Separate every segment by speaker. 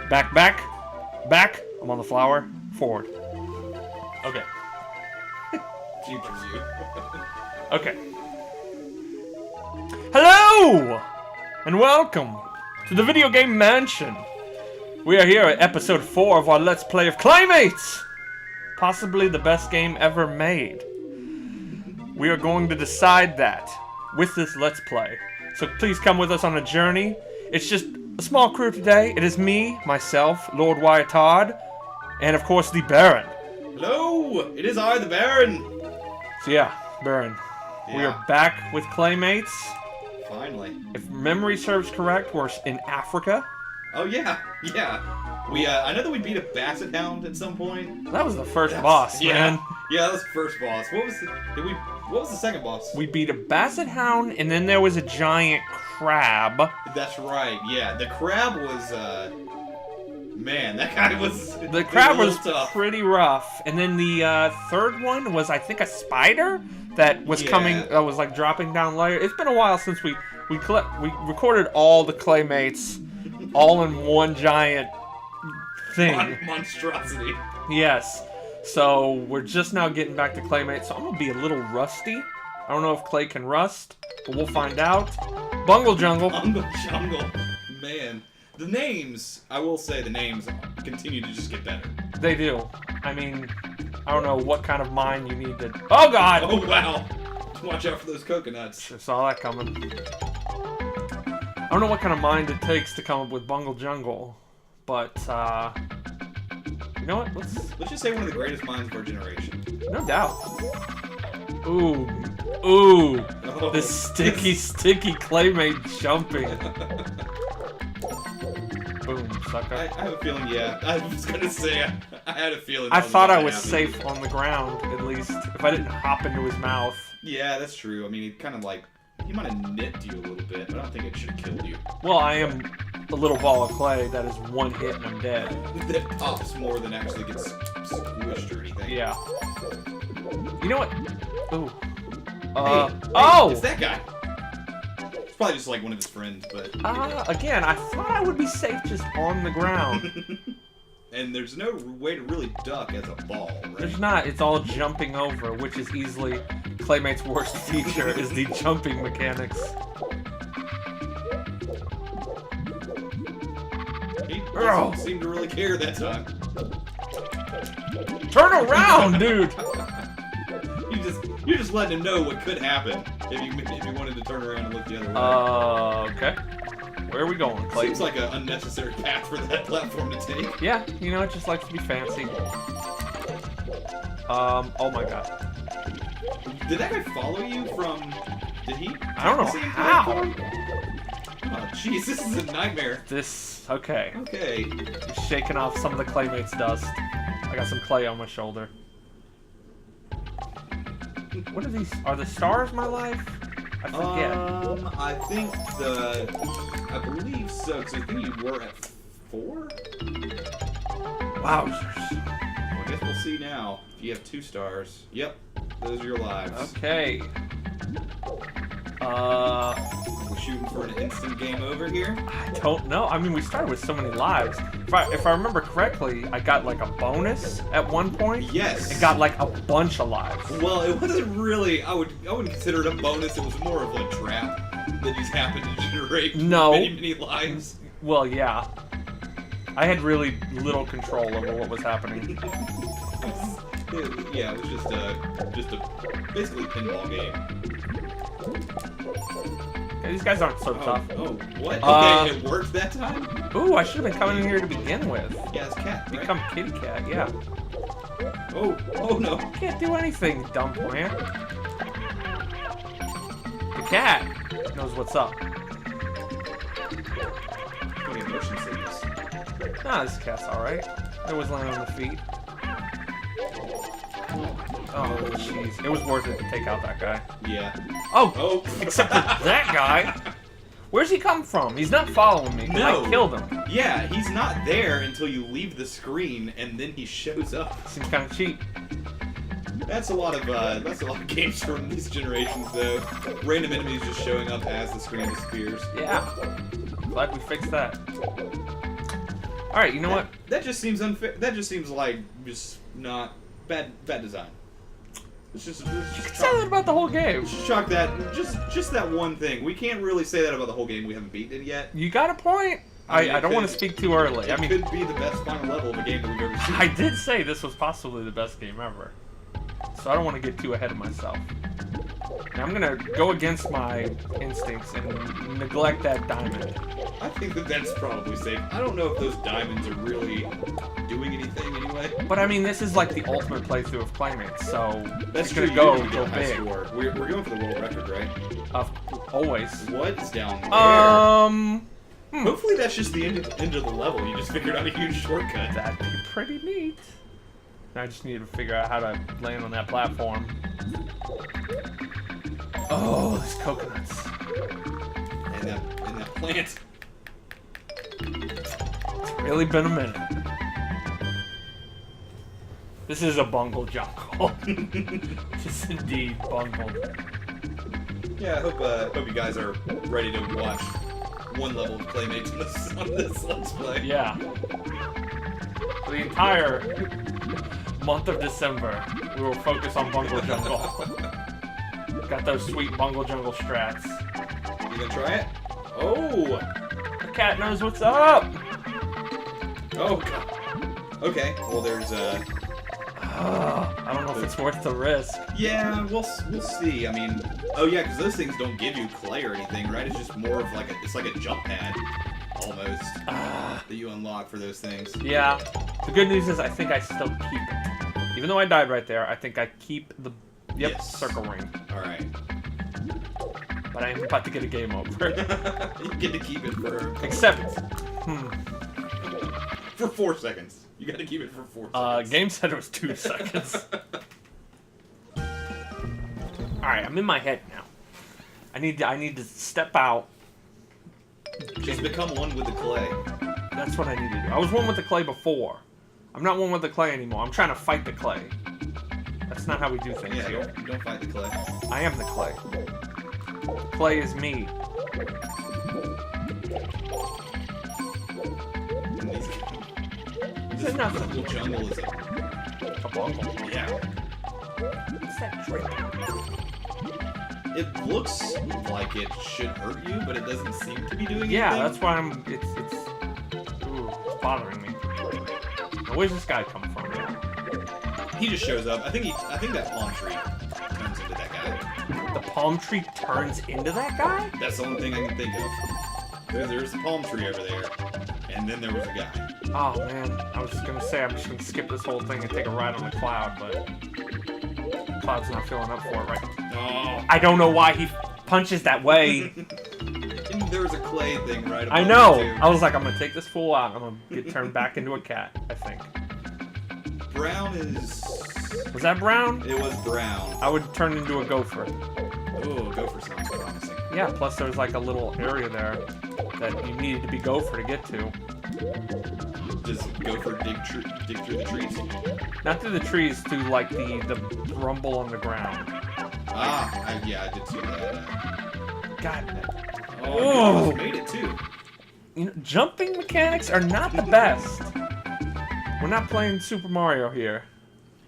Speaker 1: Back, back, back. I'm on the flower. Forward. Okay.
Speaker 2: Jeepers you.
Speaker 1: Okay. Hello! And welcome to the Video Game Mansion. We are here at episode 4 of our Let's Play of Claymates! Possibly the best game ever made. We are going to decide that with this Let's Play. So please come with us on a journey. It's just a small crew today. It is me, myself, Lord Wyatt Todd, and of course the Baron.
Speaker 2: Hello! It is I, the Baron!
Speaker 1: So yeah, Baron.
Speaker 2: Yeah.
Speaker 1: We are back with Claymates.
Speaker 2: Finally.
Speaker 1: If memory serves correct, we're in Africa.
Speaker 2: Oh yeah, yeah. I know that we beat a basset hound at some point.
Speaker 1: That was the first boss, man.
Speaker 2: Yeah, that was the first boss. What was the second boss?
Speaker 1: We beat a basset hound, and then there was a giant crab.
Speaker 2: That's right, yeah. The crab was, man, that guy was...
Speaker 1: The crab was
Speaker 2: tough.
Speaker 1: pretty rough. And then the third one was, I think, a spider that was coming, that was like dropping down layer. It's been a while since we recorded all the Claymates all in one giant thing.
Speaker 2: Monstrosity.
Speaker 1: Yes. So we're just now getting back to Claymates, so I'm gonna be a little rusty. I don't know if Clay can rust, but we'll find out. Bungle Jungle.
Speaker 2: Bungle Jungle. Man. The names, I will say the names continue to just get better.
Speaker 1: They do. I mean, I don't know what kind of mind you need to... Oh, God!
Speaker 2: Oh, wow. Watch out for those coconuts.
Speaker 1: I saw that coming. I don't know what kind of mind it takes to come up with Bungle Jungle, but, you know what?
Speaker 2: Let's just say one of the greatest minds of our generation.
Speaker 1: No doubt. Ooh. Ooh.
Speaker 2: Oh,
Speaker 1: the sticky Claymate jumping. Boom, sucker.
Speaker 2: I have a feeling, yeah. I was gonna say, I had a feeling.
Speaker 1: I thought I was safe on the ground, at least, if I didn't hop into his mouth.
Speaker 2: Yeah, that's true. I mean, he kind of like, he might have nipped you a little bit, but I don't think it should have killed you.
Speaker 1: Well, I am a little ball of clay that is one hit and I'm dead.
Speaker 2: That pops more than actually gets squished or anything.
Speaker 1: Yeah. You know what? Ooh.
Speaker 2: Hey,
Speaker 1: oh!
Speaker 2: It's that guy. It's probably just like one of his friends, but...
Speaker 1: Again, I thought I would be safe just on the ground.
Speaker 2: And there's no way to really duck as a ball, right?
Speaker 1: There's not. It's all jumping over, which is easily Claymate's worst feature, is the jumping mechanics.
Speaker 2: He doesn't seem to really care that time.
Speaker 1: Turn around, dude!
Speaker 2: You're just letting him know what could happen if you wanted to turn around and look the other way.
Speaker 1: Okay. Where are we going, Clay?
Speaker 2: Seems like an unnecessary path for that platform to take.
Speaker 1: Yeah, you know, it just likes to be fancy. Oh my god.
Speaker 2: Did that guy follow you from... Did he?
Speaker 1: I don't know how.
Speaker 2: Oh, jeez, this is a nightmare.
Speaker 1: Okay.
Speaker 2: Okay.
Speaker 1: Just shaking off some of the Claymates dust. I got some clay on my shoulder. What are these? Are the stars my life? I forget.
Speaker 2: I believe so, because I think you were at 4?
Speaker 1: Wowzers.
Speaker 2: Well, I guess we'll see now. If you have 2 stars. Yep, those are your lives.
Speaker 1: Okay.
Speaker 2: We're shooting for an instant game over here?
Speaker 1: I don't know. I mean, we started with so many lives. If I remember correctly, I got like a bonus at one point.
Speaker 2: Yes.
Speaker 1: It got like a bunch of lives.
Speaker 2: Well, it wasn't really. I wouldn't consider it a bonus. It was more of a trap that just happened to generate many lives.
Speaker 1: Well, yeah. I had really little control over what was happening.
Speaker 2: Yeah, it was just a basically pinball game.
Speaker 1: Okay, these guys aren't so tough.
Speaker 2: Oh, what? Okay, it worked that time?
Speaker 1: Ooh, I should have been coming in here to begin with.
Speaker 2: Yeah, it's cat, right?
Speaker 1: Become kitty cat, yeah.
Speaker 2: Oh no.
Speaker 1: Can't do anything, dumb plant. The cat knows what's up.
Speaker 2: Okay, motion sickness.
Speaker 1: Nah, this cat's alright. It was laying on the feet. Oh, jeez. It was worth it to take out that guy.
Speaker 2: Yeah.
Speaker 1: Oh! Except for that guy! Where's he come from? He's not following me.
Speaker 2: No.
Speaker 1: I killed him.
Speaker 2: Yeah, he's not there until you leave the screen, and then he shows up.
Speaker 1: Seems kind of cheap.
Speaker 2: That's a lot of games from these generations, though. Random enemies just showing up as the screen disappears.
Speaker 1: Yeah. Glad we fixed that. Alright, you know what?
Speaker 2: That just seems unfair. That just seems like just not bad design. It's just
Speaker 1: You can say that about the whole game.
Speaker 2: Just chalk that. Just that one thing. We can't really say that about the whole game. We haven't beaten it yet.
Speaker 1: You got a point. I don't want to speak too early.
Speaker 2: It could be the best final level of a game that we've ever seen.
Speaker 1: I did say this was possibly the best game ever. So I don't want to get too ahead of myself. Now I'm going to go against my instincts and neglect that diamond.
Speaker 2: I think that's probably safe. I don't know if those diamonds are really doing anything anyway.
Speaker 1: But I mean, this is like the ultimate playthrough of Claymates, so
Speaker 2: that's
Speaker 1: going
Speaker 2: true.
Speaker 1: to go big.
Speaker 2: We're going for the world record, right?
Speaker 1: Always.
Speaker 2: What's down there? Hopefully that's just the end of the level. You just figured out a huge shortcut.
Speaker 1: That'd be pretty neat. I just need to figure out how to land on that platform. Oh, these coconuts.
Speaker 2: And that plant.
Speaker 1: It's really been a minute. This is a bungle jungle. Just indeed bungled.
Speaker 2: Yeah, I hope you guys are ready to watch one level of Claymates on this Let's Play.
Speaker 1: Yeah. For the entire month of December, we will focus on Bungle Jungle. Got those sweet Bungle Jungle strats.
Speaker 2: You gonna try it? Oh!
Speaker 1: The cat knows what's up!
Speaker 2: Oh, God. Okay, well there's
Speaker 1: I don't know if it's worth the risk.
Speaker 2: Yeah, we'll see. I mean, oh yeah, because those things don't give you clay or anything, right? It's just more of like a jump pad, almost, that you unlock for those things.
Speaker 1: Yeah. The good news is I think I still keep it. Even though I died right there, I think I keep the circle ring.
Speaker 2: All right.
Speaker 1: But I am about to get a game over.
Speaker 2: You get to keep it for.
Speaker 1: Except,
Speaker 2: for 4 seconds. You got to keep it for 4 seconds.
Speaker 1: Game said it was 2 seconds. Alright, I'm in my head now. I need to step out.
Speaker 2: Just become one with the clay.
Speaker 1: That's what I need to do. I was one with the clay before. I'm not one with the clay anymore. I'm trying to fight the clay. That's not how we do things here.
Speaker 2: Don't fight the clay.
Speaker 1: I am the clay. Clay is me.
Speaker 2: This whole jungle is
Speaker 1: a bungle.
Speaker 2: Yeah.
Speaker 1: What's that drink?
Speaker 2: It looks like it should hurt you, but it doesn't seem to be doing anything.
Speaker 1: Yeah, that's why it's bothering me. Now, where's this guy come from?
Speaker 2: He just shows up. I think that palm tree turns into that guy.
Speaker 1: The palm tree turns into that guy?
Speaker 2: That's the only thing I can think of. There's the palm tree over there, and then there was a guy.
Speaker 1: Oh man, I was gonna say I'm just gonna skip this whole thing and take a ride on the cloud, but Cloud's not feeling up for it right now.
Speaker 2: Oh.
Speaker 1: I don't know why he punches that way.
Speaker 2: And there was a clay thing right above
Speaker 1: I know.
Speaker 2: too.
Speaker 1: I was like, I'm gonna take this fool out. I'm gonna get turned back into a cat. I think.
Speaker 2: Brown is.
Speaker 1: Was that brown?
Speaker 2: It was brown.
Speaker 1: I would turn into a gopher.
Speaker 2: Oh, gopher sounds promising.
Speaker 1: Yeah. Plus, there's like a little area there that you needed to be gopher to get to.
Speaker 2: Does gopher dig through the trees?
Speaker 1: Not through the trees, through like the rumble on the ground.
Speaker 2: Ah, yeah, I did see that.
Speaker 1: God.
Speaker 2: Oh, you almost made it too.
Speaker 1: You know, jumping mechanics are not the best. We're not playing Super Mario here.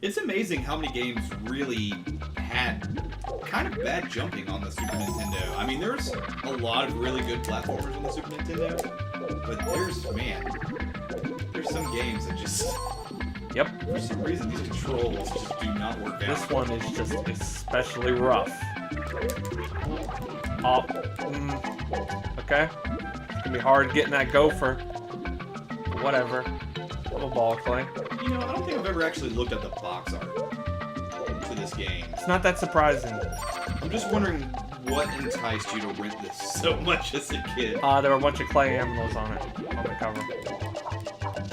Speaker 2: It's amazing how many games really had kind of bad jumping on the Super Nintendo. I mean, there's a lot of really good platformers on the Super Nintendo, but there's some games that just...
Speaker 1: Yep.
Speaker 2: For some reason, these controls just do not work out.
Speaker 1: This one is just especially rough. Oh, okay. It's gonna be hard getting that gopher. Whatever. I'm a ball of clay.
Speaker 2: You know, I don't think I've ever actually looked at the box art to this game.
Speaker 1: It's not that surprising.
Speaker 2: I'm just wondering what enticed you to rent this so much as a kid.
Speaker 1: There were a bunch of clay animals on it, on the cover.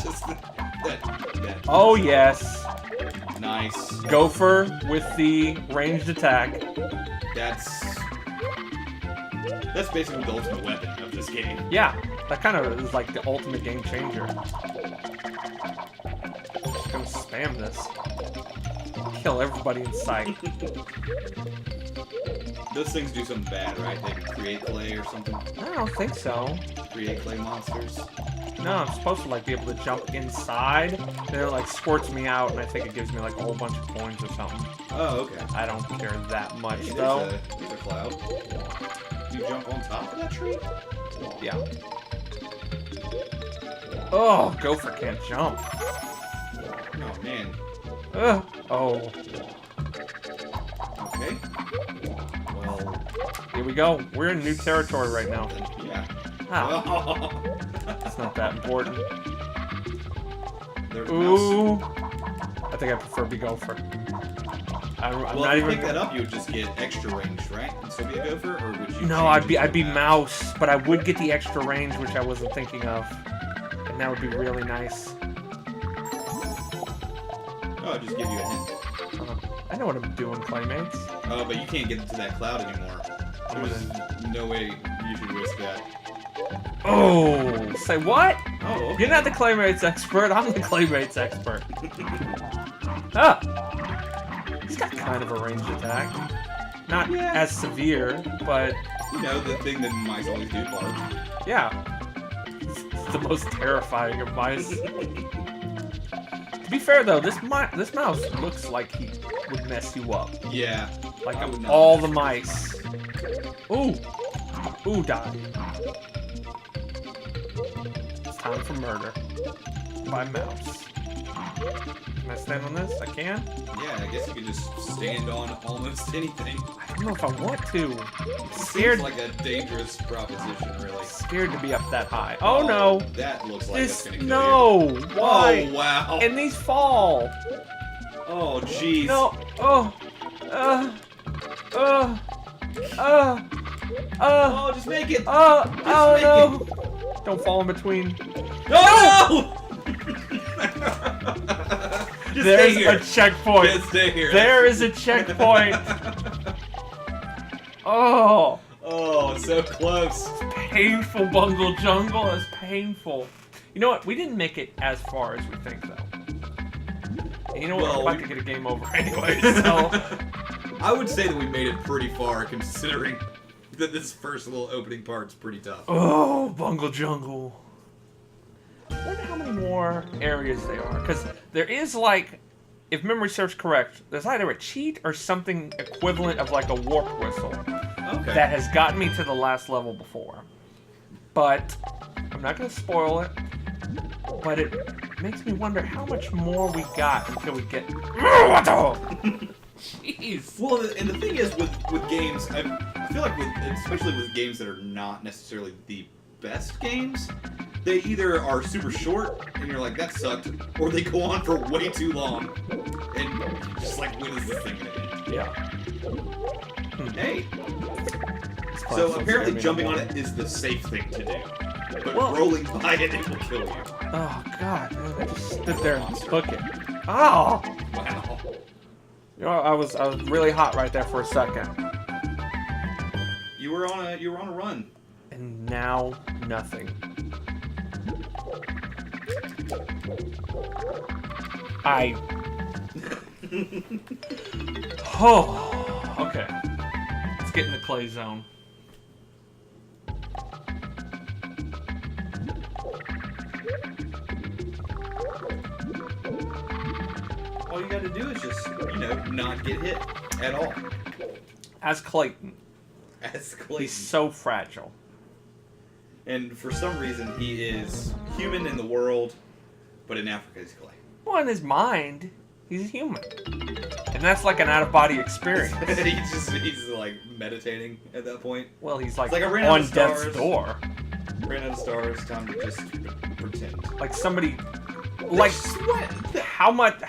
Speaker 2: Just that.
Speaker 1: Oh yes.
Speaker 2: Nice.
Speaker 1: Gopher with the ranged attack.
Speaker 2: That's basically the ultimate weapon of this game.
Speaker 1: Yeah, that kind of is like the ultimate game changer. Just gonna spam this. Kill everybody in sight.
Speaker 2: Those things do something bad, right? They create clay or something.
Speaker 1: I don't think so.
Speaker 2: Create clay monsters.
Speaker 1: No, I'm supposed to like be able to jump inside. Then it like squirts me out, and I think it gives me like a whole bunch of coins or something.
Speaker 2: Oh, okay.
Speaker 1: I don't care that much
Speaker 2: Hey,
Speaker 1: though.
Speaker 2: There's a cloud. Do you jump on top of that tree?
Speaker 1: Yeah. Oh, Gopher can't jump.
Speaker 2: Oh man.
Speaker 1: Oh.
Speaker 2: Okay. Well,
Speaker 1: Here we go. We're in new territory right now.
Speaker 2: yeah.
Speaker 1: Ah,
Speaker 2: Oh.
Speaker 1: it's not that important.
Speaker 2: There's a
Speaker 1: Ooh.
Speaker 2: mouse.
Speaker 1: I think I prefer Be Gopher. I'm
Speaker 2: Well,
Speaker 1: not
Speaker 2: if you
Speaker 1: even.
Speaker 2: pick that up, you would just get extra range, right? And so be a gopher, or would you?
Speaker 1: No,
Speaker 2: change
Speaker 1: I'd be
Speaker 2: into a
Speaker 1: mouse, but I would get the extra range, which I wasn't thinking of, and that would be really nice.
Speaker 2: Oh, I'll just give you a hint.
Speaker 1: I know what I'm doing, Claymates.
Speaker 2: Oh, but you can't get into that cloud anymore. There's no way you should risk that.
Speaker 1: Oh, say what?
Speaker 2: Oh, okay.
Speaker 1: You're not the Claymates expert. I'm the Claymates expert. Ah, he's got kind of a ranged attack. Not as severe, but
Speaker 2: You know, the thing that mice always do, barge.
Speaker 1: yeah, it's the most terrifying of mice. To be fair though, this mouse looks like he would mess you up.
Speaker 2: Yeah.
Speaker 1: Like
Speaker 2: I would not
Speaker 1: all the
Speaker 2: mess
Speaker 1: mice. Ooh. Ooh, die. It's time for murder. By mouse. Can I stand on this? I can?
Speaker 2: Yeah, I guess you could just stand on almost anything.
Speaker 1: I don't know if I want to. I'm
Speaker 2: Seems
Speaker 1: scared.
Speaker 2: like a dangerous proposition, really.
Speaker 1: Scared to be up that high. Oh no.
Speaker 2: That looks like
Speaker 1: This,
Speaker 2: that's gonna kill
Speaker 1: no.
Speaker 2: you.
Speaker 1: Why?
Speaker 2: Oh, wow.
Speaker 1: And these fall.
Speaker 2: Oh, jeez.
Speaker 1: No. Oh.
Speaker 2: Oh, just make it.
Speaker 1: Oh
Speaker 2: make
Speaker 1: no. Don't fall in between.
Speaker 2: No! Just
Speaker 1: There's
Speaker 2: stay here.
Speaker 1: a checkpoint.
Speaker 2: Just stay here.
Speaker 1: There is a checkpoint. Oh,
Speaker 2: Oh, so close.
Speaker 1: painful bungle jungle. It's painful. You know what? We didn't make it as far as we think, though. And you know what?
Speaker 2: Well,
Speaker 1: We're about to get a game over anyway, so...
Speaker 2: I would say that we made it pretty far, considering that this first little opening part's pretty tough.
Speaker 1: Oh, bungle jungle. I wonder how many more areas there are. Because there is, like... If memory serves correct, there's either a cheat or something equivalent of, like, a warp whistle.
Speaker 2: Okay.
Speaker 1: That has gotten me to the last level before. But I'm not going to spoil it. But it makes me wonder how much more we got until we get... Jeez.
Speaker 2: Well, and the thing is, with games, I feel like, especially with games that are not necessarily the best games, they either are super short, and you're like, that sucked, or they go on for way too long, and just like, when is this thing gonna end?
Speaker 1: Yeah.
Speaker 2: Hey!
Speaker 1: This
Speaker 2: So
Speaker 1: class
Speaker 2: apparently
Speaker 1: looks
Speaker 2: jumping on
Speaker 1: scary.
Speaker 2: it is the safe thing to do. But
Speaker 1: Well-
Speaker 2: rolling by it will kill you.
Speaker 1: Oh, God. Man, I just stood there and took it. Oh!
Speaker 2: Wow.
Speaker 1: You know, I was really hot right there for a second.
Speaker 2: You were on a run.
Speaker 1: And now, nothing. Oh, okay. Let's get in the clay zone.
Speaker 2: All you gotta do is just, not get hit at all.
Speaker 1: As Clayton,
Speaker 2: As Clayton.
Speaker 1: he's so fragile.
Speaker 2: And for some reason, he is human in the world, but in Africa, he's clay.
Speaker 1: Well, in his mind, he's human. And that's like an out-of-body experience.
Speaker 2: he's like meditating at that point.
Speaker 1: Well, he's like,
Speaker 2: It's like I ran out
Speaker 1: on
Speaker 2: of
Speaker 1: death's
Speaker 2: stars.
Speaker 1: door.
Speaker 2: Ran out of stars, time to just pretend.
Speaker 1: Like somebody... Like,
Speaker 2: What?
Speaker 1: how much...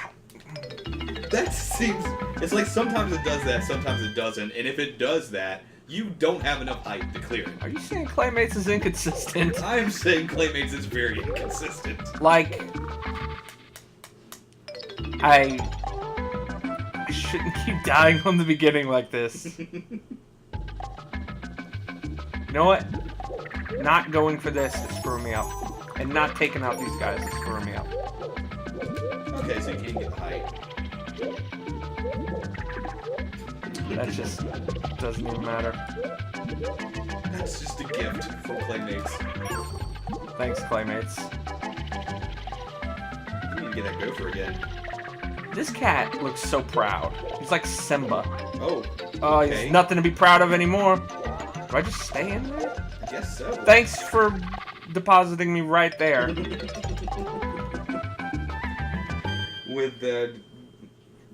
Speaker 2: That seems... It's like sometimes it does that, sometimes it doesn't. And if it does that, you don't have enough height to clear it.
Speaker 1: Are you saying Claymates is inconsistent?
Speaker 2: I'm saying Claymates is very inconsistent.
Speaker 1: Like... I shouldn't keep dying from the beginning like this. You know what? Not going for this is screwing me up. And not taking out these guys is screwing me up.
Speaker 2: Okay, so you can't get the height.
Speaker 1: That just doesn't even matter.
Speaker 2: That's just a gift from Claymates.
Speaker 1: Thanks, Claymates.
Speaker 2: I need to get that gopher again.
Speaker 1: This cat looks so proud. He's like Simba.
Speaker 2: Oh.
Speaker 1: Oh,
Speaker 2: okay.
Speaker 1: he's nothing to be proud of anymore. Do I just stay in there?
Speaker 2: I guess so.
Speaker 1: Thanks for depositing me right there.
Speaker 2: With the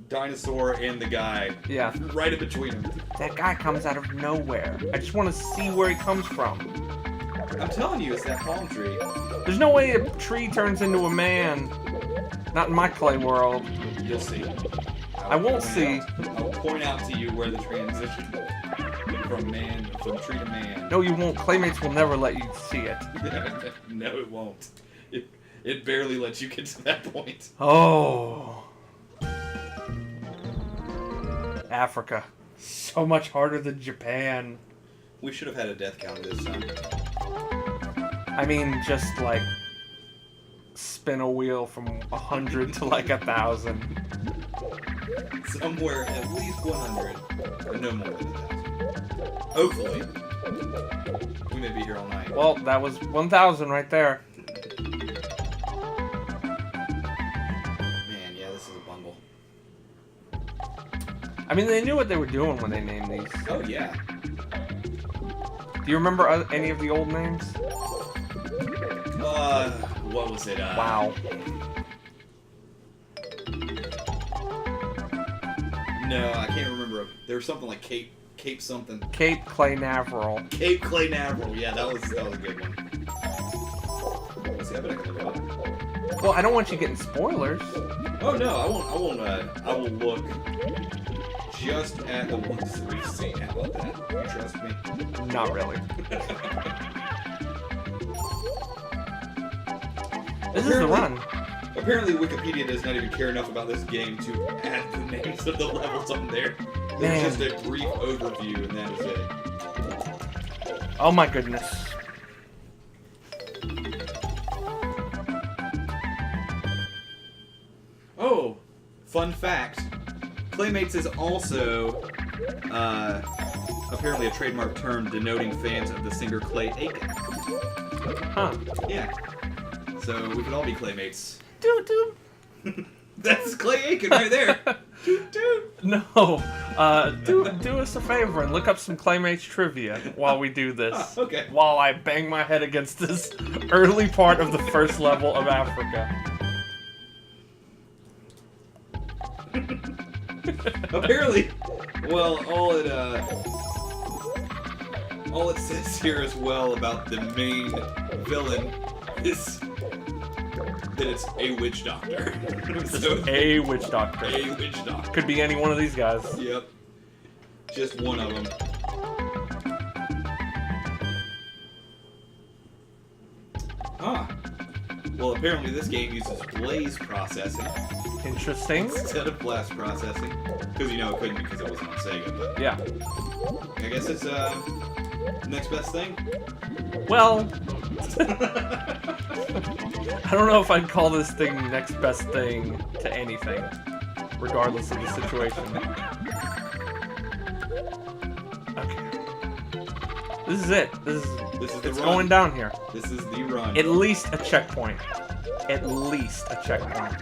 Speaker 2: dinosaur and the guy.
Speaker 1: Yeah.
Speaker 2: Right in between them.
Speaker 1: That guy comes out of nowhere. I just want to see where he comes from.
Speaker 2: I'm telling you, it's that palm tree.
Speaker 1: There's no way a tree turns into a man. Not in my clay world.
Speaker 2: You'll see.
Speaker 1: I won't see.
Speaker 2: I'll point out to you where the transition from tree to man.
Speaker 1: No, you won't. Claymates will never let you see it.
Speaker 2: No, it won't. It barely lets you get to that point.
Speaker 1: Oh. Africa. So much harder than Japan.
Speaker 2: We should have had a death count this time.
Speaker 1: I mean, just like spin a wheel from 100 to like 1,000.
Speaker 2: Somewhere at least 100, but no more than 1,000. Hopefully. We may be here all night.
Speaker 1: Well, that was 1,000 right there.
Speaker 2: Man, yeah, this is a bungle.
Speaker 1: I mean, they knew what they were doing when they named these.
Speaker 2: Oh, yeah.
Speaker 1: Do you remember any of the old names?
Speaker 2: What was it?
Speaker 1: Wow.
Speaker 2: No, I can't remember. There was something like Cape something.
Speaker 1: Cape Claynaveral.
Speaker 2: Cape Claynaveral. Yeah, that was a good one. Let's see, I bet I can look it up.
Speaker 1: Well, I don't want you getting spoilers.
Speaker 2: Oh no, I won't. I will look just at the ones that we've seen. How about that? You trust me?
Speaker 1: Not really. This is the run.
Speaker 2: Apparently Wikipedia does not even care enough about this game to add the names of the levels on there. There's just a brief overview and that is it.
Speaker 1: Oh my goodness.
Speaker 2: Oh, fun fact. Claymates is also apparently a trademark term denoting fans of the singer Clay Aiken.
Speaker 1: Huh.
Speaker 2: Yeah. So we could all be Claymates.
Speaker 1: Toot toot.
Speaker 2: That's Clay Aiken right there. Toot toot.
Speaker 1: No. Do us a favor and look up some Claymates trivia while we do this.
Speaker 2: Okay.
Speaker 1: While I bang my head against this early part of the first level of Africa.
Speaker 2: Apparently, well, all it says here as well about the main villain is that it's a witch doctor. So,
Speaker 1: A witch doctor.
Speaker 2: a witch doctor.
Speaker 1: Could be any one of these guys.
Speaker 2: Yep. Just one of them. Huh. Well, apparently this game uses blaze processing
Speaker 1: Interesting.
Speaker 2: instead of blast processing. Because you know it couldn't because it wasn't on Sega, but
Speaker 1: Yeah.
Speaker 2: I guess it's next best thing.
Speaker 1: Well, I don't know if I'd call this thing next best thing to anything, regardless of the situation. Okay. This is it. This is
Speaker 2: the
Speaker 1: it's
Speaker 2: run.
Speaker 1: going down here.
Speaker 2: This is the run.
Speaker 1: At least a checkpoint. At least a checkpoint.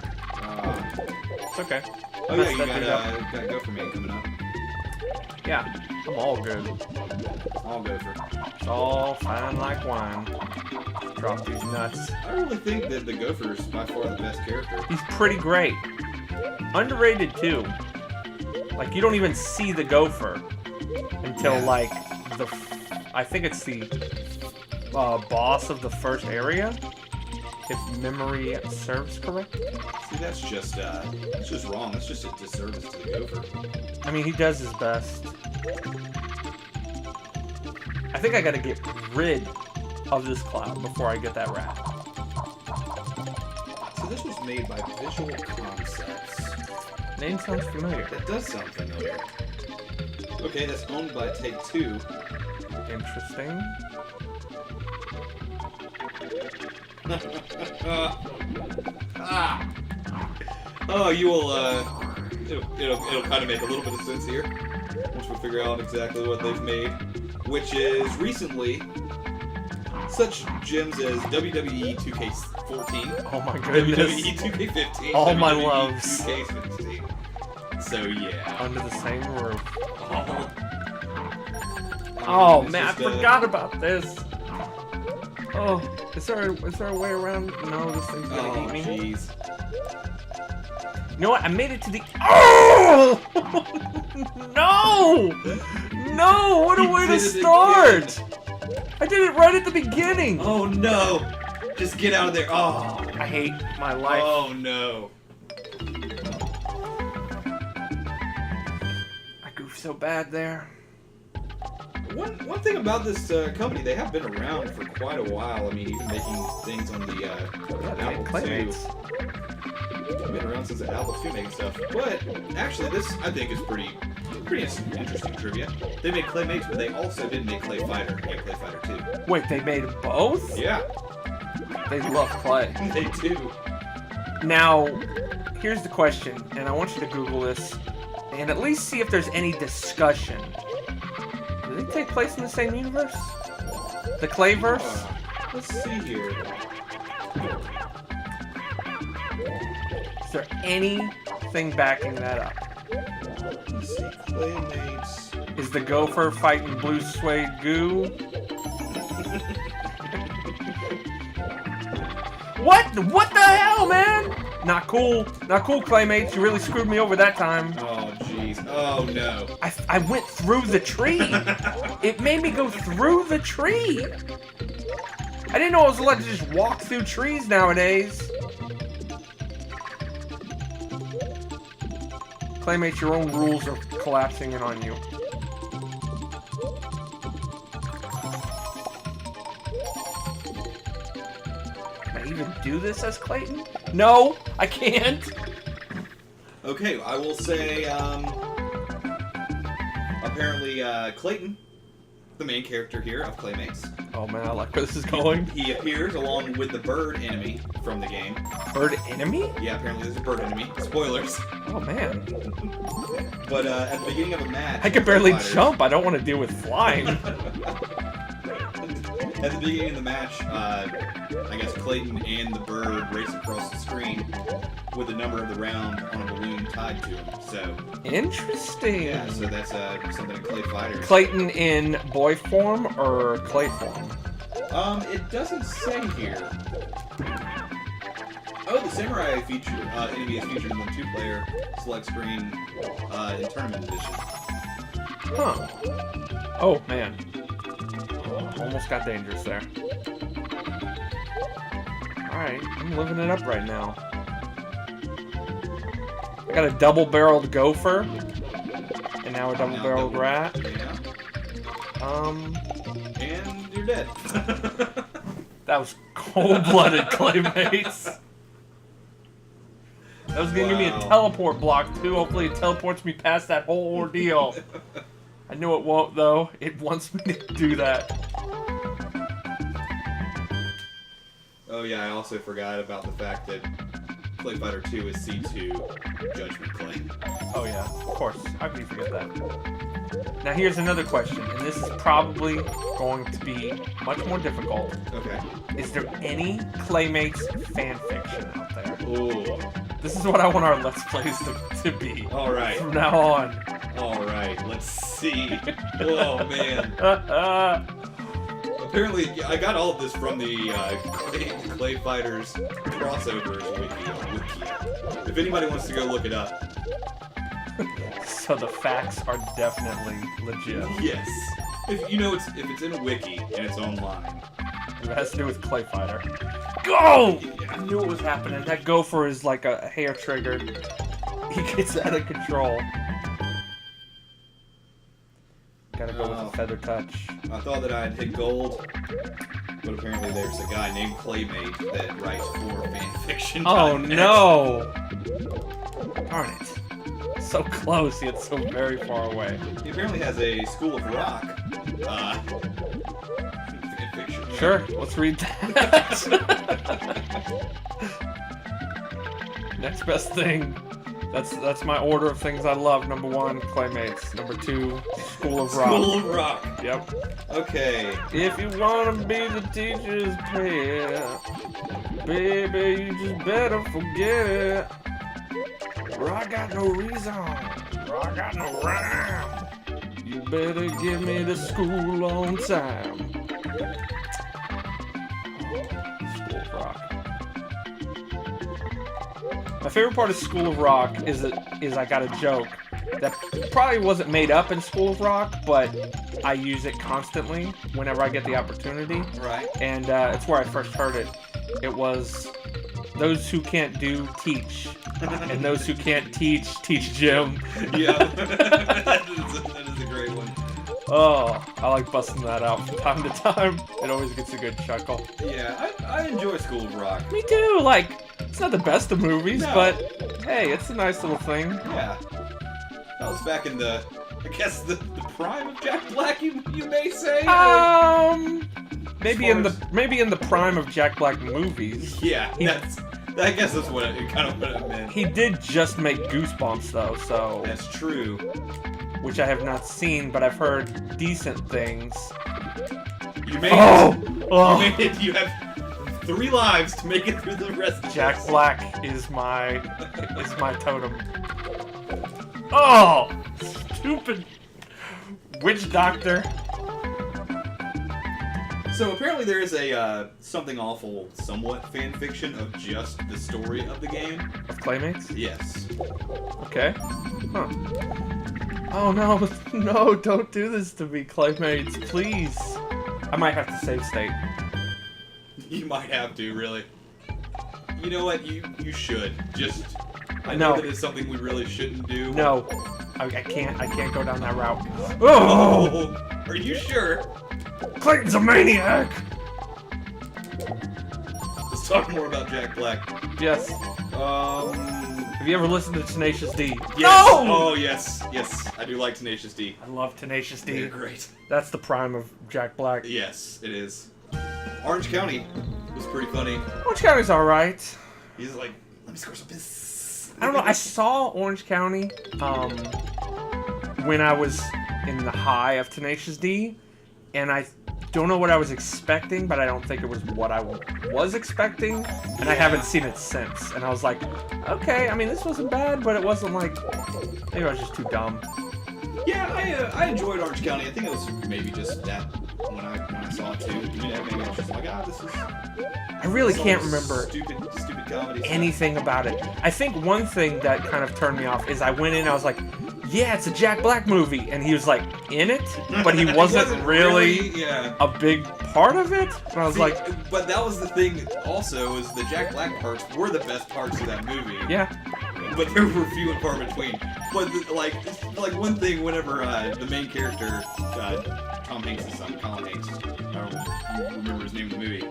Speaker 1: It's okay.
Speaker 2: Oh
Speaker 1: Messed
Speaker 2: yeah,
Speaker 1: that dude up.
Speaker 2: got Gopher Man coming up.
Speaker 1: Yeah, I'm all good.
Speaker 2: All Gopher.
Speaker 1: It's all fine like wine. Drop these nuts.
Speaker 2: I really think that the Gopher is by far the best character.
Speaker 1: He's pretty great. Underrated too. Like you don't even see the gopher until
Speaker 2: Yeah.
Speaker 1: like I think it's the boss of the first area, if memory serves correct.
Speaker 2: See, that's just wrong. That's just a disservice to the Gopher.
Speaker 1: I mean, he does his best. I think I gotta get rid of this cloud before I get that rat.
Speaker 2: So this was made by Visual Concepts.
Speaker 1: Name sounds familiar.
Speaker 2: That does sound familiar. Okay, that's owned by Take-Two.
Speaker 1: Interesting.
Speaker 2: Oh, you will. It'll kind of make a little bit of sense here. Once will figure out exactly what they've made, which is recently such gems as WWE 2K14.
Speaker 1: Oh my goodness.
Speaker 2: WWE 2K15.
Speaker 1: All my
Speaker 2: WWE
Speaker 1: loves.
Speaker 2: 2K16. So yeah.
Speaker 1: Under the same roof.
Speaker 2: Oh,
Speaker 1: Oh
Speaker 2: it's
Speaker 1: man, I
Speaker 2: just,
Speaker 1: forgot about this. Oh, is there a way around? No, this thing's gonna eat me.
Speaker 2: Jeez.
Speaker 1: You know what? I made it to the. Oh! No! No! What a way to start! I did it right at the beginning.
Speaker 2: Oh no! Just get out of there. Oh.
Speaker 1: I hate my life.
Speaker 2: Oh no.
Speaker 1: I goofed so bad there.
Speaker 2: One thing about this company, they have been around for quite a while. I mean, even making things on the Apple
Speaker 1: Claymates.
Speaker 2: II. They've been around since the Apple II making stuff. But actually, this I think is pretty interesting trivia. They made Claymates, but they also did make Clay Fighter and Clay Fighter 2.
Speaker 1: Wait, they made both?
Speaker 2: Yeah,
Speaker 1: They love clay.
Speaker 2: they do.
Speaker 1: Now, here's the question, and I want you to Google this, and at least see if there's any discussion. Do they take place in the same universe? The Clayverse?
Speaker 2: Let's see here.
Speaker 1: Is there anything backing that up?
Speaker 2: Let's see, Claymates.
Speaker 1: Is the gopher fighting blue suede goo? What? What the hell, man? Not cool. Not cool, Claymates. You really screwed me over that time.
Speaker 2: Oh, jeez. Oh, no.
Speaker 1: I went through the tree. It made me go through the tree. I didn't know I was allowed to just walk through trees nowadays. Claymates, your own rules are collapsing in on you. Can I even do this as Clayton? No, I can't.
Speaker 2: Okay, I will say, apparently, Clayton, the main character here of Claymates.
Speaker 1: Oh man, I like where this is going.
Speaker 2: He appears along with the bird enemy from the game.
Speaker 1: Bird enemy?
Speaker 2: Yeah, apparently there's a bird enemy. Spoilers.
Speaker 1: Oh man.
Speaker 2: But at the beginning of a match...
Speaker 1: I can barely
Speaker 2: fighters-
Speaker 1: jump. I don't want to deal with flying.
Speaker 2: At the beginning of the match, I guess Clayton and the bird race across the screen with the number of the round on a balloon tied to him. So
Speaker 1: Interesting.
Speaker 2: yeah, so that's something in Clay Fighters.
Speaker 1: Clayton in boy form or clay form?
Speaker 2: It doesn't say here. Oh, the samurai feature enemy is featured in the two-player select screen in tournament edition.
Speaker 1: Huh. Oh man. Almost got dangerous there. Alright, I'm living it up right now. I got a double-barreled gopher. And now a double-barreled rat.
Speaker 2: Yeah. And you're dead.
Speaker 1: That was cold-blooded, Claymates. That was gonna give me a teleport block, too. Hopefully it teleports me past that whole ordeal. I know it won't, though. It wants me to do that.
Speaker 2: Oh yeah, I also forgot about the fact that Clay Fighter 2 is C2 Judgment Clay.
Speaker 1: Oh yeah, of course. How can you forget that? Now here's another question, and this is probably going to be much more difficult.
Speaker 2: Okay.
Speaker 1: Is there any Claymates fanfiction out there?
Speaker 2: Oh.
Speaker 1: This is what I want our Let's Plays to be.
Speaker 2: Alright.
Speaker 1: From now on.
Speaker 2: Alright, let's see. Oh man. Apparently, I got all of this from the Clay Fighters crossovers wiki. If anybody wants to go look it up.
Speaker 1: So the facts are definitely legit.
Speaker 2: Yes. If it's in a wiki and it's online.
Speaker 1: It has to do with Clay Fighter. Go! I knew it was happening. That gopher is like a hair triggered. He gets out of control. Gotta go with a feather touch.
Speaker 2: I thought that I had hit gold, but apparently there's a guy named Claymate that writes for fanfiction.
Speaker 1: Oh no! Darn it. So close, yet so very far away.
Speaker 2: He apparently has a School of Rock fanfiction.
Speaker 1: Sure, let's read that. Next best thing. That's my order of things I love. Number 1, Claymates. Number 2, School of Rock.
Speaker 2: School of Rock.
Speaker 1: Yep.
Speaker 2: Okay.
Speaker 1: If you wanna be the teacher's pet, baby, you just better forget it. I got no reason. I got no rhyme. You better get me to school on time. School of Rock. My favorite part of School of Rock is I got a joke that probably wasn't made up in School of Rock, but I use it constantly whenever I get the opportunity.
Speaker 2: Right.
Speaker 1: And it's where I first heard it. It was, those who can't do, teach. And those who can't teach Jim.
Speaker 2: Yeah. that is a great one.
Speaker 1: Oh, I like busting that out from time to time. It always gets a good chuckle.
Speaker 2: Yeah, I enjoy School of Rock.
Speaker 1: Me too. Like, it's not the best of movies,
Speaker 2: No.
Speaker 1: but hey, it's a nice little thing.
Speaker 2: Yeah. That was back in the, I guess, the prime of Jack Black, you may say?
Speaker 1: Maybe in the prime of Jack Black movies.
Speaker 2: Yeah, I guess that's what it kind of what it meant.
Speaker 1: He did just make Goosebumps though, so
Speaker 2: That's true.
Speaker 1: which I have not seen, but I've heard decent things.
Speaker 2: You made
Speaker 1: Oh!
Speaker 2: it. You made it. You have 3 lives to make it through the rest of
Speaker 1: Jack
Speaker 2: this.
Speaker 1: Black is my totem. Oh, stupid witch doctor.
Speaker 2: So apparently there is a something awful, somewhat fan fiction of just the story of the game.
Speaker 1: Of Claymates?
Speaker 2: Yes.
Speaker 1: Okay. Huh. Oh no, no, don't do this to me, Claymates, please. I might have to save state.
Speaker 2: You might have to, really. You know what? You should. Just. I
Speaker 1: No.
Speaker 2: know that it's something we really shouldn't do.
Speaker 1: No, I can't go down that route. Oh,
Speaker 2: Oh, are you sure?
Speaker 1: Clayton's a maniac.
Speaker 2: Let's talk more about Jack Black.
Speaker 1: Yes.
Speaker 2: Yes.
Speaker 1: Have you ever listened to Tenacious D?
Speaker 2: Oh, yes. Yes. I do like Tenacious D.
Speaker 1: I love Tenacious D.
Speaker 2: They're great.
Speaker 1: That's the prime of Jack Black.
Speaker 2: Yes, it is. Orange County was pretty funny.
Speaker 1: Orange County's alright.
Speaker 2: He's like, let me score some piss.
Speaker 1: I don't know, I saw Orange County when I was in the high of Tenacious D, and I don't know what I was expecting, but I don't think it was what I was expecting, and I haven't seen it since. And I was like, okay, I mean, this wasn't bad, but it wasn't like, maybe I was just too dumb.
Speaker 2: Yeah, I enjoyed Orange County. I think it was maybe just that when I saw it too. You know, maybe I was just like, this is.
Speaker 1: I really
Speaker 2: it's
Speaker 1: can't
Speaker 2: all
Speaker 1: remember
Speaker 2: stupid comedy.
Speaker 1: anything about it. I think one thing that kind of turned me off is I went in, I was like, yeah, it's a Jack Black movie, and he was like in it, but he wasn't really
Speaker 2: yeah.
Speaker 1: a big part of it. And I was
Speaker 2: See,
Speaker 1: like,
Speaker 2: but that was the thing. Also, is the Jack Black parts were the best parts of that movie.
Speaker 1: yeah,
Speaker 2: But there were few and far between. But like one thing, whenever the main character, Tom Hanks' son, Colin Hanks, I don't remember his name in the movie,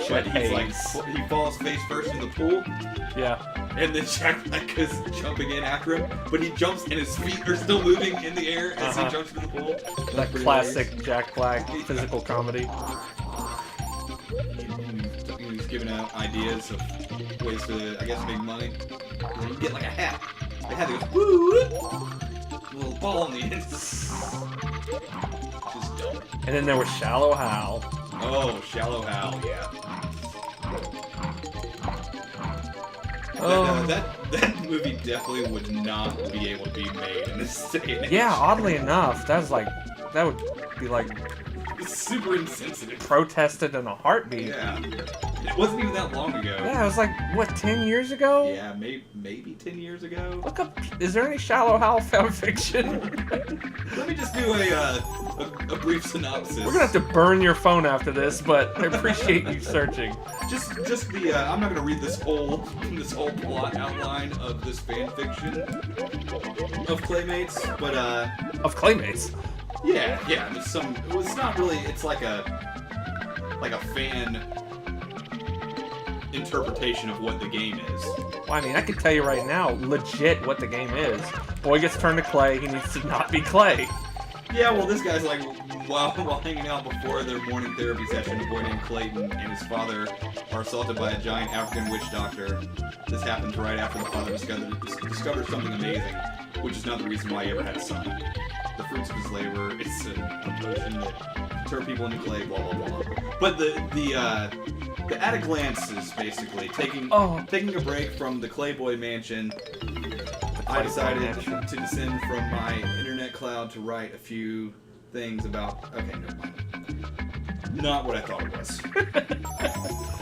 Speaker 2: but he's like he falls face first in the pool,
Speaker 1: yeah.
Speaker 2: and then Jack Black is jumping in after him, but he jumps and his feet are still moving in the air as he jumps into the pool.
Speaker 1: That classic Jack Black physical comedy.
Speaker 2: He's giving out ideas of ways to, I guess, make money. You can get like a hat. The hat that goes woo, little ball on the end. Just dumb.
Speaker 1: And then there was Shallow Hal.
Speaker 2: Oh, Shallow Hal, yeah.
Speaker 1: Oh.
Speaker 2: That movie definitely would not be able to be made in this day and age.
Speaker 1: Yeah, oddly enough, that would be like
Speaker 2: It's super insensitive.
Speaker 1: protested in a heartbeat.
Speaker 2: Yeah. It wasn't even that long ago.
Speaker 1: Yeah, it was like, what, 10 years ago?
Speaker 2: Yeah, maybe 10 years ago.
Speaker 1: Look up, is there any Shallow Hal fanfiction?
Speaker 2: Let me just do a brief synopsis.
Speaker 1: We're gonna have to burn your phone after this, but I appreciate you searching.
Speaker 2: Just the I'm not gonna read this whole plot outline of this fan fiction of Claymates, but
Speaker 1: Of Claymates.
Speaker 2: yeah, there's some. It's not really. It's like a fan interpretation of what the game is.
Speaker 1: Well, I mean, I can tell you right now, legit, what the game is. Boy gets turned to clay, he needs to not be clay.
Speaker 2: Yeah, well, this guy's like, while hanging out before their morning therapy session, a boy named Clayton and his father are assaulted by a giant African witch doctor. This happens right after the father discovers something amazing, which is not the reason why he ever had a son. The fruits of his labor, it's a potion that turns people into clay, blah, blah, blah. But the at a glance is basically taking a break from the Clayboy Mansion. I decided to descend from my internet cloud to write a few things about... Okay, never mind. Not what I thought it was.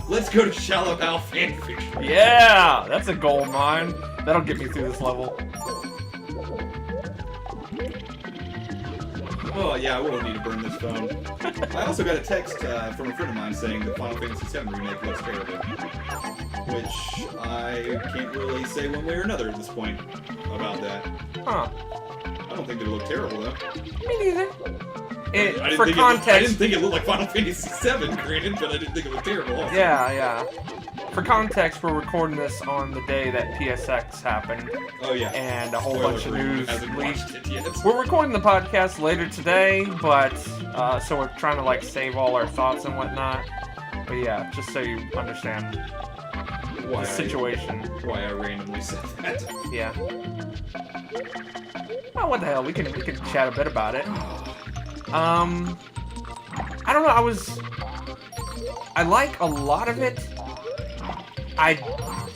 Speaker 2: Let's go to Shallow Hal fanfiction.
Speaker 1: Yeah! That's a goal of mine. That'll get me through this level.
Speaker 2: Oh, yeah, I will need to burn this phone. I also got a text from a friend of mine saying that Final Fantasy VII Remake looks terrible. Which I can't really say one way or another at this point about that.
Speaker 1: Huh.
Speaker 2: I don't think they look terrible, though.
Speaker 1: Me neither.
Speaker 2: For context... I didn't think it looked like Final Fantasy VII, granted, but I didn't think it looked terrible also.
Speaker 1: Yeah. For context, we're recording this on the day that PSX happened.
Speaker 2: Oh, yeah.
Speaker 1: And a whole bunch of news leaked.
Speaker 2: It yet.
Speaker 1: We're recording the podcast later today, but so we're trying to like save all our thoughts and whatnot. But yeah, just so you understand the situation.
Speaker 2: Why I randomly said that.
Speaker 1: Yeah. Well, what the hell? We can chat a bit about it. I don't know. I like a lot of it. I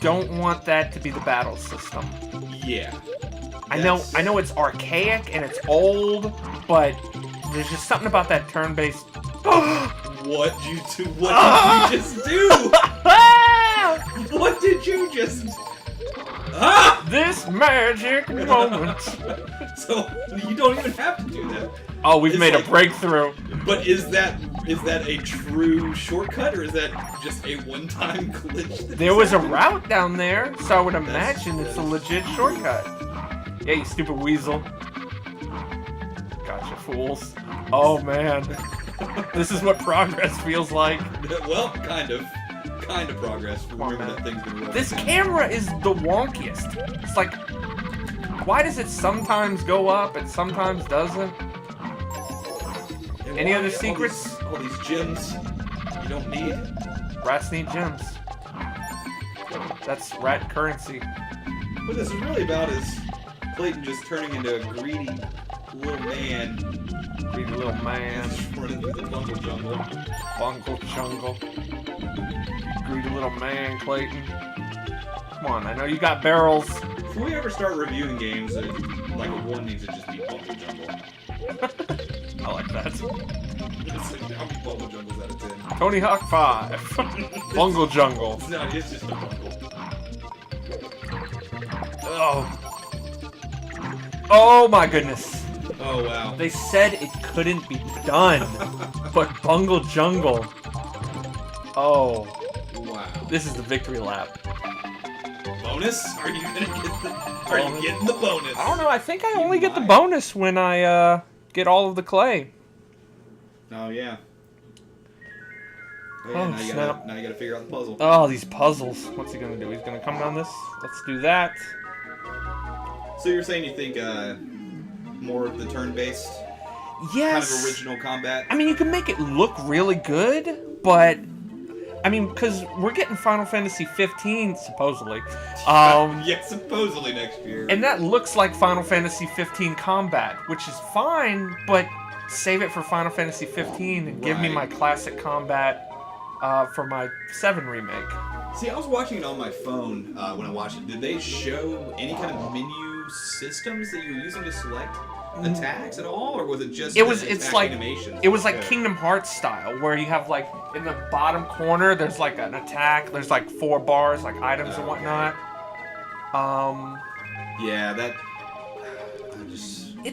Speaker 1: don't want that to be the battle system.
Speaker 2: Yeah.
Speaker 1: I know it's archaic and it's old, but there's just something about that turn-based.
Speaker 2: What did you just do? What did you just...
Speaker 1: This magic moment.
Speaker 2: So you don't even have to do that.
Speaker 1: Oh, we've made a breakthrough.
Speaker 2: But is that a true shortcut, or is that just a one-time glitch?
Speaker 1: There was a route down there, so I would imagine it's a legit shortcut. Yeah, you stupid weasel. Gotcha, fools. Oh, man. This is what progress feels like.
Speaker 2: Well, kind of progress. Remember that thing's gonna roll.
Speaker 1: This camera is the wonkiest. It's like, why does it sometimes go up and sometimes doesn't? Any other secrets?
Speaker 2: All these gems you don't need.
Speaker 1: Rats need gems. That's rat currency.
Speaker 2: What this is really about is Clayton just turning into a greedy little man.
Speaker 1: Greedy little man.
Speaker 2: Just running through the bungle jungle.
Speaker 1: Bungle jungle. Greedy little man, Clayton. Come on, I know you got barrels.
Speaker 2: If we ever start reviewing games, like one needs to just be bungle jungle.
Speaker 1: I like that.
Speaker 2: How many bungle jungles out of 10?
Speaker 1: Tony Hawk 5. Bungle jungle.
Speaker 2: No, it's just a bungle.
Speaker 1: Oh my goodness.
Speaker 2: Oh wow.
Speaker 1: They said it couldn't be done, but Bungle Jungle. Oh.
Speaker 2: Wow.
Speaker 1: This is the victory lap.
Speaker 2: Bonus? Are you gonna get you getting the bonus?
Speaker 1: I don't know. I think I only get the bonus when I get all of the clay.
Speaker 2: Oh yeah. Oh, yeah,
Speaker 1: Oh,
Speaker 2: now you gotta figure out the puzzle.
Speaker 1: Oh, these puzzles. What's he gonna do? He's gonna come down this. Let's do that.
Speaker 2: So you're saying you think more of the turn-based,
Speaker 1: yes,
Speaker 2: kind of original combat?
Speaker 1: I mean, you can make it look really good, but I mean, because we're getting Final Fantasy 15 supposedly.
Speaker 2: Yeah, supposedly next year.
Speaker 1: And that looks like Final Fantasy 15 combat, which is fine, but save it for Final Fantasy 15 and give me my classic combat for my 7 remake.
Speaker 2: See, I was watching it on my phone when I watched it. Did they show any kind of menu systems that you were using to select attacks at all, or was it just
Speaker 1: it's like
Speaker 2: animations?
Speaker 1: It was like Kingdom Hearts style, where you have like in the bottom corner there's like an attack, there's like 4 bars, like items and whatnot.
Speaker 2: Yeah, that
Speaker 1: it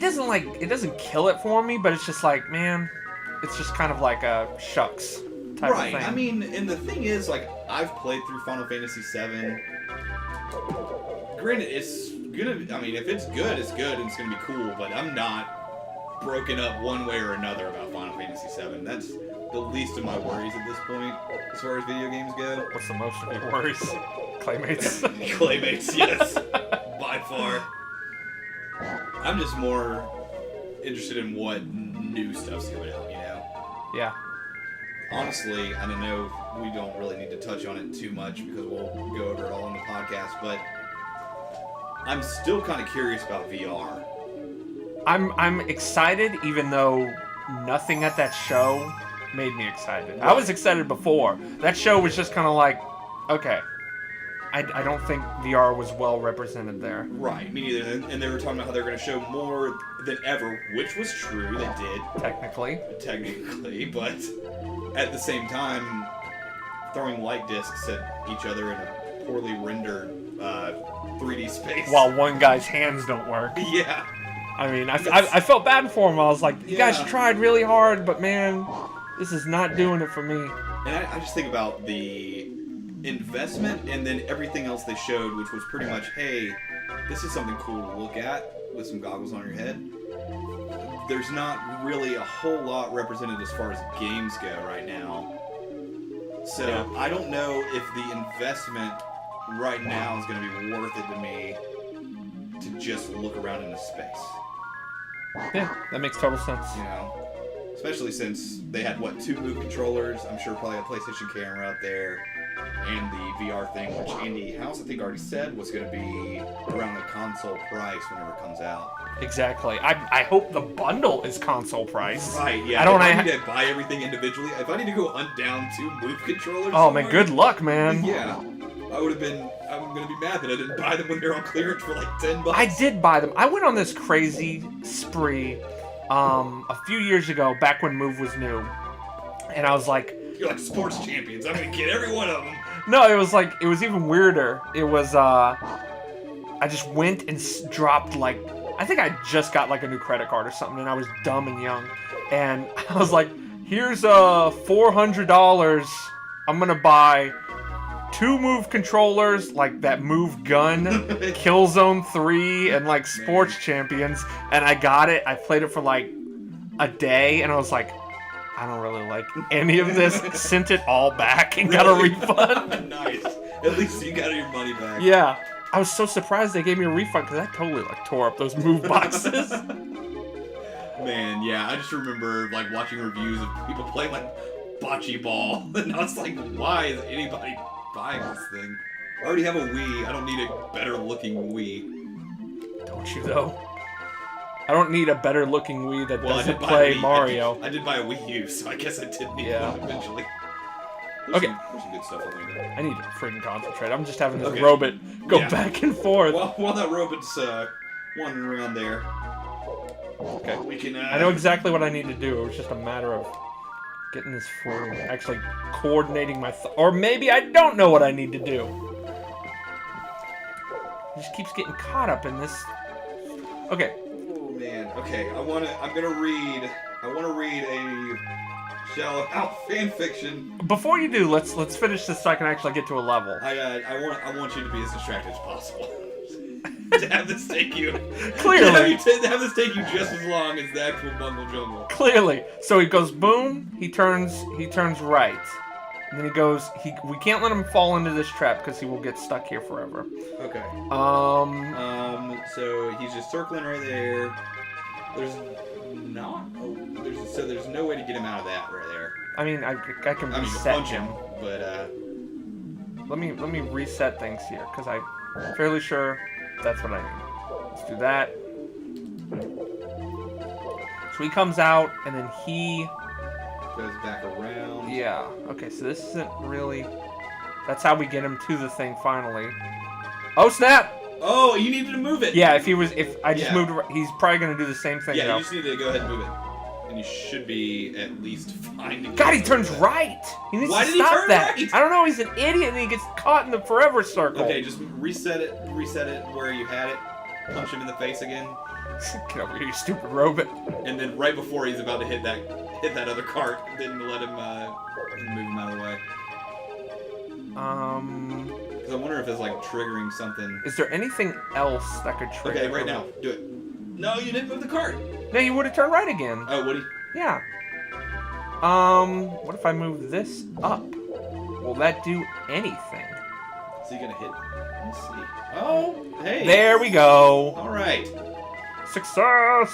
Speaker 1: doesn't kill it for me, but it's just like, man, it's just kind of like a shucks type of thing.
Speaker 2: I mean, and the thing is, like, I've played through Final Fantasy VII. Granted, it's gonna, I mean, if it's good, it's good, and it's gonna be cool, but I'm not broken up one way or another about Final Fantasy VII. That's the least of my worries at this point, as far as video games go.
Speaker 1: What's the most of your worries? Claymates?
Speaker 2: Claymates, yes. By far. I'm just more interested in what new stuff's coming out, you know?
Speaker 1: Yeah.
Speaker 2: Honestly, I don't know, we don't really need to touch on it too much because we'll go over it all in the podcast, but I'm still kind of curious about VR.
Speaker 1: I'm excited, even though nothing at that show made me excited.
Speaker 2: Right.
Speaker 1: I was excited before. That show was just kind of like, okay. I don't think VR was well represented there.
Speaker 2: Right, me neither. And they were talking about how they're going to show more than ever, which was true, they did.
Speaker 1: Technically,
Speaker 2: but at the same time, throwing light discs at each other in a poorly rendered 3D space.
Speaker 1: while one guy's hands don't work.
Speaker 2: Yeah.
Speaker 1: I mean, I felt bad for him. I was like, you guys tried really hard, but man, this is not doing it for me.
Speaker 2: And I just think about the investment and then everything else they showed, which was pretty much, hey, this is something cool to look at with some goggles on your head. There's not really a whole lot represented as far as games go right now. So
Speaker 1: Yeah.
Speaker 2: I don't know if the investment right now is going to be worth it to me to just look around into space.
Speaker 1: Yeah, that makes total sense.
Speaker 2: You know? Especially since they had, what, 2 Move controllers? I'm sure probably a PlayStation camera out there. And the VR thing, which Andy House, I think, already said was going to be around the console price whenever it comes out.
Speaker 1: Exactly. I hope the bundle is console price.
Speaker 2: Right, yeah.
Speaker 1: I
Speaker 2: need to buy everything individually, if I need to go hunt down 2 Move controllers...
Speaker 1: Oh, man, good luck, man.
Speaker 2: Yeah. I'm going to be mad that I didn't buy them when they're on clearance for like $10.
Speaker 1: I did buy them. I went on this crazy spree a few years ago, back when Move was new. And I was like...
Speaker 2: You're like sports champions. I'm going to get every one of them.
Speaker 1: No, it was even weirder. It was, I just went and dropped, like, I think I just got, like, a new credit card or something, and I was dumb and young. And I was like, here's, $400. I'm gonna buy 2 Move controllers, like that Move gun, Killzone 3, and, like, Sports Champions. And I got it. I played it for, like, a day, and I was like, I don't really like any of this. Sent it all back and got a refund.
Speaker 2: Nice. At least you got your money back.
Speaker 1: Yeah. I was so surprised they gave me a refund because I totally like tore up those Move boxes.
Speaker 2: Man, yeah. I just remember like watching reviews of people playing like bocce ball. And I was like, why is anybody buying this thing? I already have a Wii. I don't need a better looking Wii.
Speaker 1: Don't you though? I don't need a better looking Wii that
Speaker 2: Well,
Speaker 1: doesn't play Mario.
Speaker 2: I did buy a Wii U, so I guess I did need one eventually. There's some good stuff on there.
Speaker 1: I need to freaking concentrate. I'm just having this robot go back and forth.
Speaker 2: Well, while that robot's wandering around there,
Speaker 1: okay,
Speaker 2: we can.
Speaker 1: I know exactly what I need to do. It was just a matter of getting this through, actually coordinating my or maybe I don't know what I need to do. He just keeps getting caught up in this. Okay.
Speaker 2: Oh man. Okay. I want to read a shallow out fan fiction.
Speaker 1: Before you do, let's finish this so I can actually get to a level.
Speaker 2: I want you to be as distracted as possible. To have this take you
Speaker 1: Clearly.
Speaker 2: to have this take you just as long as the actual Bungle Jungle.
Speaker 1: Clearly. So he goes boom, he turns right. And then he goes we can't let him fall into this trap because he will get stuck here forever.
Speaker 2: Okay.
Speaker 1: So
Speaker 2: he's just circling right there. There's no way to get him out of that right there.
Speaker 1: I mean, I can reset
Speaker 2: punch him, but
Speaker 1: let me reset things here because I'm fairly sure that's what I need. Let's do that. So he comes out and then he
Speaker 2: goes back around.
Speaker 1: Yeah. Okay, so this isn't really. That's how we get him to the thing finally. Oh snap!
Speaker 2: Oh, you needed to move it.
Speaker 1: Yeah, if I just moved, he's probably gonna do the same thing.
Speaker 2: Yeah,
Speaker 1: though.
Speaker 2: you just need to go ahead and move it, and you should be at least fine.
Speaker 1: God, he turns right. He needs to stop that. Right? I don't know. He's an idiot, and he gets caught in the forever circle.
Speaker 2: Okay, just reset it where you had it. Punch him in the face again.
Speaker 1: Get over here, you stupid robot.
Speaker 2: And then right before he's about to hit that other cart, then let him move him out of the way. Because I wonder if it's like triggering something.
Speaker 1: Is there anything else that could trigger?
Speaker 2: Okay, right now, do it. No, you didn't move the cart.
Speaker 1: No, you would have turned right again.
Speaker 2: Oh, would he?
Speaker 1: Yeah. What if I move this up? Will that do anything?
Speaker 2: Is he gonna hit? Let's see. Oh, hey.
Speaker 1: There we go.
Speaker 2: All right.
Speaker 1: Success.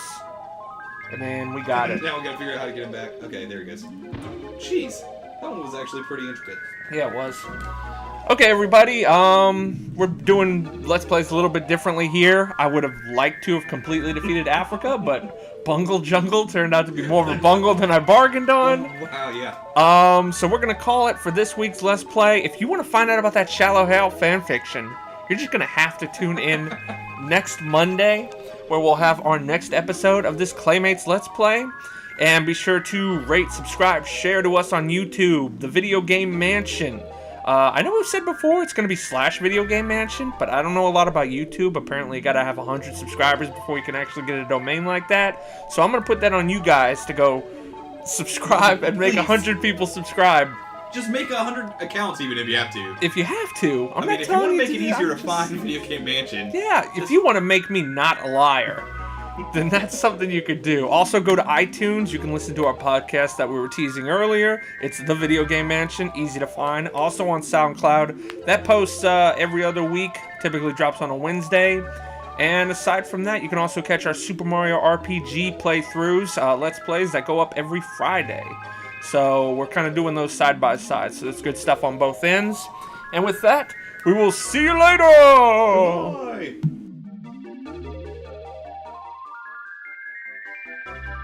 Speaker 1: And then we got it.
Speaker 2: Now we gotta figure out how to get him back. Okay, there he goes. Jeez, that one was actually pretty intricate.
Speaker 1: Yeah, it was. Okay, everybody, we're doing Let's Plays a little bit differently here. I would have liked to have completely defeated Africa, but Bungle Jungle turned out to be more of a bungle than I bargained on.
Speaker 2: Wow, yeah.
Speaker 1: So we're gonna call it for this week's Let's Play. If you want to find out about that Shallow Hale fanfiction, you're just gonna have to tune in next Monday, where we'll have our next episode of this Claymates Let's Play. And be sure to rate, subscribe, share to us on YouTube, the Video Game Mansion. I know we've said before it's going to be /Video Game Mansion, but I don't know a lot about YouTube. Apparently you got to have 100 subscribers before you can actually get a domain like that. So I'm going to put that on you guys to go subscribe and make 100 people subscribe.
Speaker 2: Just make 100 accounts even if you have to.
Speaker 1: If you have to.
Speaker 2: I mean, if you want to make it easier to find Video Game Mansion.
Speaker 1: Yeah, if you want to make me not a liar, then that's something you could do. Also, go to iTunes. You can listen to our podcast that we were teasing earlier. It's The Video Game Mansion. Easy to find. Also on SoundCloud. That posts every other week. Typically drops on a Wednesday. And aside from that, you can also catch our Super Mario RPG playthroughs, Let's Plays that go up every Friday. So we're kind of doing those side by side. So there's good stuff on both ends. And with that, we will see you later!